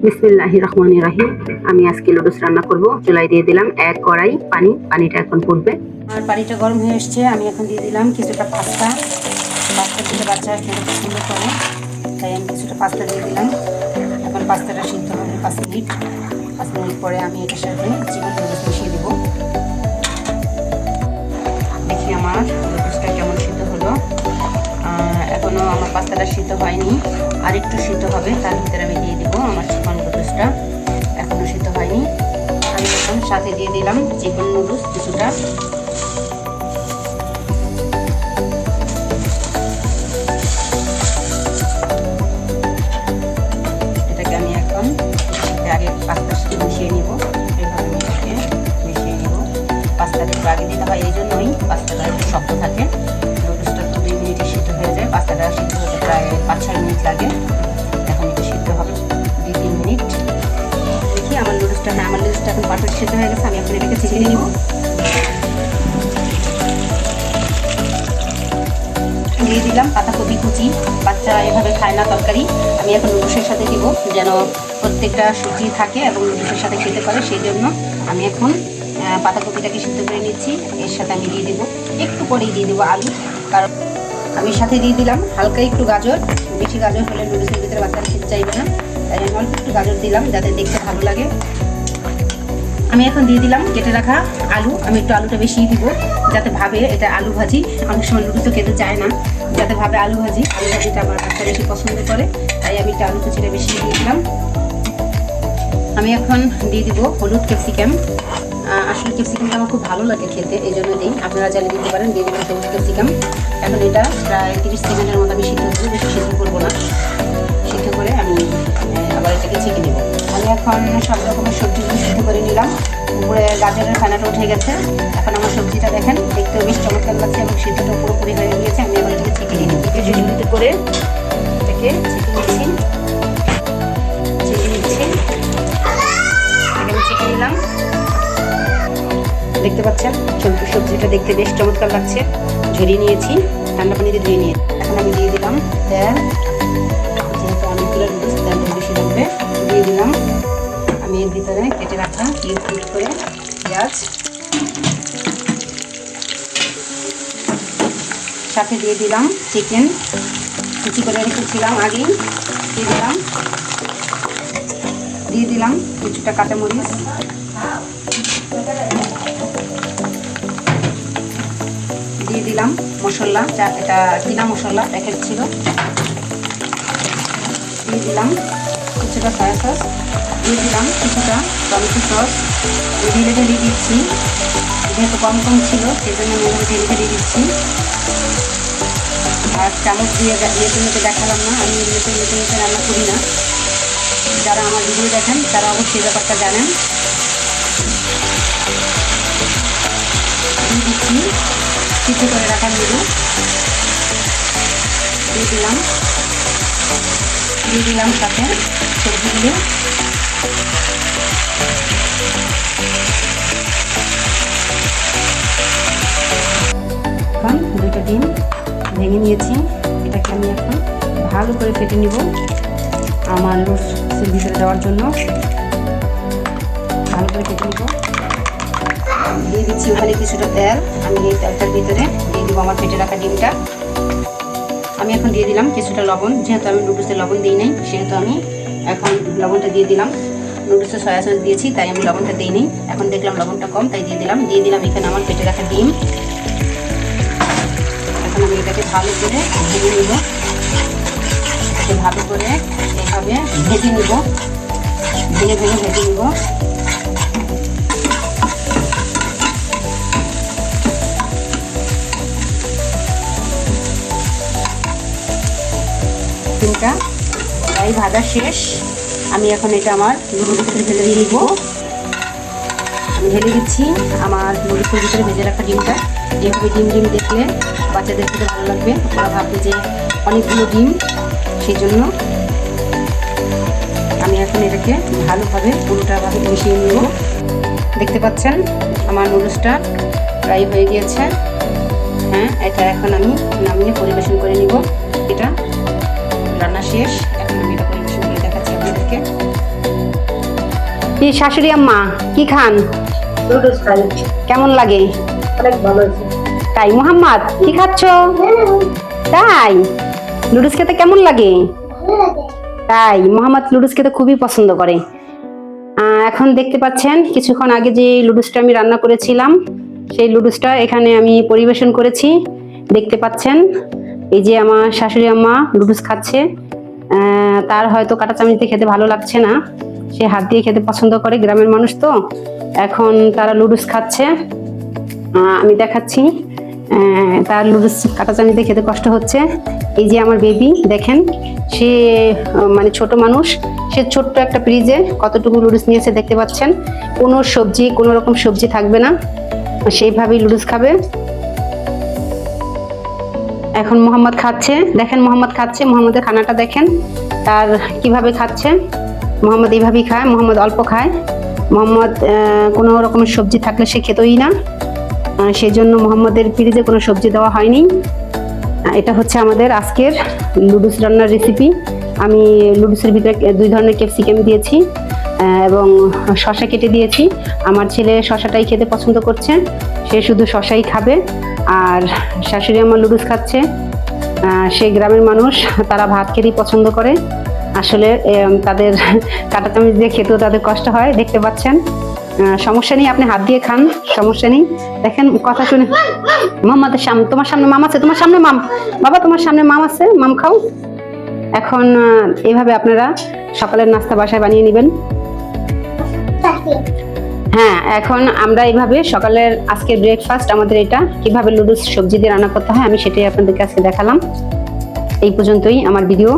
বিসমিল্লাহির রহমানির রহিম। আমি আজকে লুডুস রান্না করব। চুলায় দিয়ে দিলাম 1 কড়াই পানি। পানিটা এখন ফুটবে। আর পানিটা গরম হয়ে এসছে। আমি এখন দিয়ে দিলাম কিছুটা পাস্তা। পাস্তা দিলে বাচ্চা খেতে পছন্দ করে, তাই আমি কিছুটা পাস্তা দিয়ে দিলাম। এখন পাস্তাটা সিদ্ধ হবে 5 মিনিট। 5 মিনিট পরে আমি এটার সাথে চিকেন নুডলস মিশিয়ে দেবো। দেখি আমার নুডলসটা কেমন সিদ্ধ হলো। এখনও আমার পাস্তাটা সিদ্ধ হয়নি, আর একটু সিদ্ধ হবে। তার ভিতরে আমি দিয়ে দেবো আমার চিকেন নুডলসটা। এখনও সিদ্ধ হয়নি। আমি এখন সাথে দিয়ে দিলাম চিকেন নুডলস কিছুটা। এটাকে আমি এখন আগে পাস্তার সাথে মিশিয়ে নিব। এইভাবে মিশিয়ে নিব। পাস্তাটা একটু আগে দিতে হয়, এই জন্যই পাস্তাটা একটু শক্ত থাকে। নুডলসটা তো 2 মিনিটে সিদ্ধ হয়ে যায়। পাস্তাটা সিদ্ধ হতে প্রায় 5-6 মিনিট লাগে। এখন এটা সিদ্ধ হবে 2-3 মিনিট। দেখি আমার নুডলসটা এখন পারফেক্ট সিদ্ধ হয়ে গেছে। আমি এখন এটাকে ছেঁকে নিব। দিয়ে দিলাম পাতাকপি কুচি। বাচ্চারা এভাবে খায় না তরকারি। আমি এখন নুডলসের সাথে দিব, যেন প্রত্যেকটা সবজি থাকে এবং নুডলসের সাথে খেতে পারে। সেই জন্য আমি এখন পাতাকপিটাকে সিদ্ধ করে নিচ্ছি। এর সাথে আমি দিয়ে দেবো, একটু পরেই দিয়ে দেবো আলু। কারণ আমি সাথে দিয়ে দিলাম হালকা একটু গাজর। বেশি গাজর হলে নুডলসের ভিতরে বাচ্চারা খেতে চাইবে না, তাই আমি অল্প একটু গাজর দিলাম যাতে দেখতে ভালো লাগে। আমি এখন দিয়ে দিলাম কেটে রাখা আলু। আমি একটু আলুটা বেশি দিব, যাতে ভাবে এটা আলু ভাজি। অনেক সময় নুডলস তো খেতে চায় না, যাতে ভাবে আলু ভাজি। আলু ভাজিটা আমার বাচ্চা বেশি পছন্দ করে, তাই আমি একটু আলু কুচিটা বেশি দিয়ে দিলাম। আমি এখন দিয়ে দিব হলুদ ক্যাপসিকাম। আসলে ক্যাপসিকামটা আমার খুব ভালো লাগে খেতে, এই জন্য দিই। আপনারা চাইলে দিতে পারেন। দিয়ে দিবেন হলুদ ক্যাপসিকাম। এখন এটা প্রায় 30 সেকেন্ডের মতো আমি সিদ্ধ করবো, বেশি সিদ্ধ করবো না। সিদ্ধ করে আমি আবার এটাকে ছেঁকে নেব। আমি এখন সব রকমের সবজিগুলো সিদ্ধ করে নিলাম। উপরে গাজরের ফেনাটা উঠে গেছে। এখন আমার সবজিটা দেখেন, দেখতেও বেশ চমৎকার লাগছে এবং সিদ্ধটা পুরোপুরি হয়ে গিয়েছে। আমি আবার এটাকে ছেঁকে নিয়ে নিচ্ছি। ঝুড়িতে করে এটাকে ছেঁকে নিচ্ছি। এখানে ছেঁকে নিলাম। দেখতে পাচ্ছেন সবজিটা দেখতে বেশ চমৎকার লাগছে। ঝরিয়ে নিয়েছি, ঠান্ডা পানিতে ধুয়ে নিয়ে। এখন আমি দিয়ে দিলাম তেল। যেহেতু অনেকগুলো নুডলস, তেল বেশি লাগবে। দিয়ে দিলাম আমি এর ভিতরে কেটে রাখা কিউব করে পেঁয়াজ, সাথে দিয়ে দিলাম চিকেন কুচি করে রেখেছিলাম আগেই। দিয়ে দিলাম কিছুটা কাঁচামরিচ। দিয়ে দিলাম মশলা, এটা কিনা মশলা প্যাকেট ছিল। দিয়ে দিলাম কিছুটা সয়া সস। দিয়ে দিলাম কিছুটা টমেটো সস। ঢেলে ঢেলে দিচ্ছি, যেহেতু কম ছিল সেই জন্য আমি ঢেলে ঢেলে দিচ্ছি। আর চামচ দিয়ে মেটে দেখালাম না, আমি মেটে রান্না করি না। যারা আমার ভিডিও দেখেন তারা অবশ্যই ব্যাপারটা জানেন। দিয়ে দিচ্ছি সিদ্ধ করে রাখা নুডলস। দিয়ে দিলাম সাথে সবজিগুলো। এখন 2টা ডিম ভেঙে নিয়েছি। এটাকে আমি এখন ভালো করে ফেটে নিব আমার নুডলসের ভিতরে দেওয়ার জন্য। ভালো করে ফেটে নিব। দিয়ে দিচ্ছি ওখানে কিছুটা তেল। আমি এই তেলটার ভিতরে দিয়ে দেবো আমার ফেটে রাখা ডিমটা। আমি এখন দিয়ে দিলাম কিছুটা লবণ। যেহেতু আমি নুডলসে লবণ দিই নাই, সেহেতু আমি এখন লবণটা দিয়ে দিলাম। নুডলসে সয়া সস দিয়েছি, তাই আমি লবণটা দিই নি। এখন দেখলাম লবণটা কম, তাই দিয়ে দিলাম এখানে আমার ফেটে রাখা ডিম। এখন আমি এটাকে ভালো করে ভেজে নেব। এটাকে ভালো করে এভাবে ভেজে নেব, ভেঙে ভেজে নেব। ডিমটা প্রায় ভাজা শেষ। আমি এখন এটা আমার নুডলসের ভিতরে ঢেলে দিব। আমি ঢেলে দিচ্ছি আমার নুডলসের ভিতরে ভেজে রাখা ডিমটা। যেভাবে ডিম দেখলে বাচ্চাদের খেতে ভালো লাগবে। ওরা ভাববে যে অনেকগুলো ডিম, সেই জন্য আমি এখন এটাকে ভালোভাবে পুরোটাভাবে মিশিয়ে নেব। দেখতে পাচ্ছেন আমার নুডলসটা প্রায় হয়ে গিয়েছে। হ্যাঁ, এটা এখন আমি নামিয়ে পরিবেশন করে নিব। এটা রান্না শেষ। এখন আমি এটা পরিবেশন করে দেখাচ্ছি আপনাদেরকে। কি শাশুড়ি আম্মা কি খান? নুডলস খাই, কেমন লাগে? অনেক ভালো হয়েছে। তাই মোহাম্মদ কি খাচ্ছ? তাই লুডুস খেতে কেমন লাগে? তাই মোহাম্মদ লুডুস খেতে খুবই পছন্দ করে। এখন দেখতে পাচ্ছেন কিছুক্ষণ আগে যে লুডুসটা আমি রান্না করেছিলাম সেই লুডুসটা এখানে আমি পরিবেশন করেছি। দেখতে পাচ্ছেন এই যে আমার শাশুড়ি আম্মা লুডুস খাচ্ছে। তার হয়তো কাঁটা চামচ দিয়ে খেতে ভালো লাগছে না, সে হাত দিয়ে খেতে পছন্দ করে, গ্রামের মানুষ তো। এখন তারা লুডুস খাচ্ছে, আমি দেখাচ্ছি। তার লুডুস কাঁটা চামচ দিয়ে খেতে কষ্ট হচ্ছে। এই যে আমার বেবি দেখেন, সে মানে ছোট মানুষ, সে ছোট্ট একটা ফ্রিজে কতটুকু লুডুস নিয়েছে দেখতে পাচ্ছেন। কোনো সবজি, কোনো রকম সবজি থাকবে না, সেইভাবেই লুডুস খাবে। এখন মোহাম্মদ খাচ্ছে, দেখেন মোহাম্মদ খাচ্ছে, মোহাম্মদের খানাটা দেখেন তার কিভাবে খাচ্ছে। মোহাম্মদ এইভাবেই খায়, মোহাম্মদ অল্প খায়। মোহাম্মদ কোনো রকমের সবজি থাকলে সে খেতই না, সেই জন্য মোহাম্মদের ফ্রিজে কোনো সবজি দেওয়া হয়নি। এটা হচ্ছে আমাদের আজকের লুডুস রান্নার রেসিপি। আমি লুডুসের ভিতরে 2 ধরনের ক্যাপসিকাম দিয়েছি এবং শসা কেটে দিয়েছি। আমার ছেলে শসাটাই খেতে পছন্দ করছে, সে শুধু শসাই খাবে। আর শাশুড়ি আমার লুডুস খাচ্ছে, সে গ্রামের মানুষ, তারা ভাত খেতেই পছন্দ করে। আসলে তাদের কাঁটা চামচ দিয়ে খেতেও তাদের কষ্ট হয়, দেখতে পাচ্ছেন। সমস্যা নেই, আপনি হাত দিয়ে খান, সমস্যা নেই। দেখেন কথা শুনে মোহাম্মদের সামনে, তোমার সামনে মাম আছে, তোমার সামনে মাম, বাবা তোমার সামনে মাম আছে, মাম খাও। এখন এইভাবে আপনারা সকালের নাস্তা বাসায় বানিয়ে নেবেন। হ্যাঁ, এখন আমরা এইভাবে সকালের আজকের ব্রেকফাস্ট আমাদের এটা কিভাবে লুডুস সবজি দিয়ে রান্না করতে হয় আমি সেটাই আপনাদেরকে আজকে দেখালাম। এই পর্যন্তই আমার ভিডিও।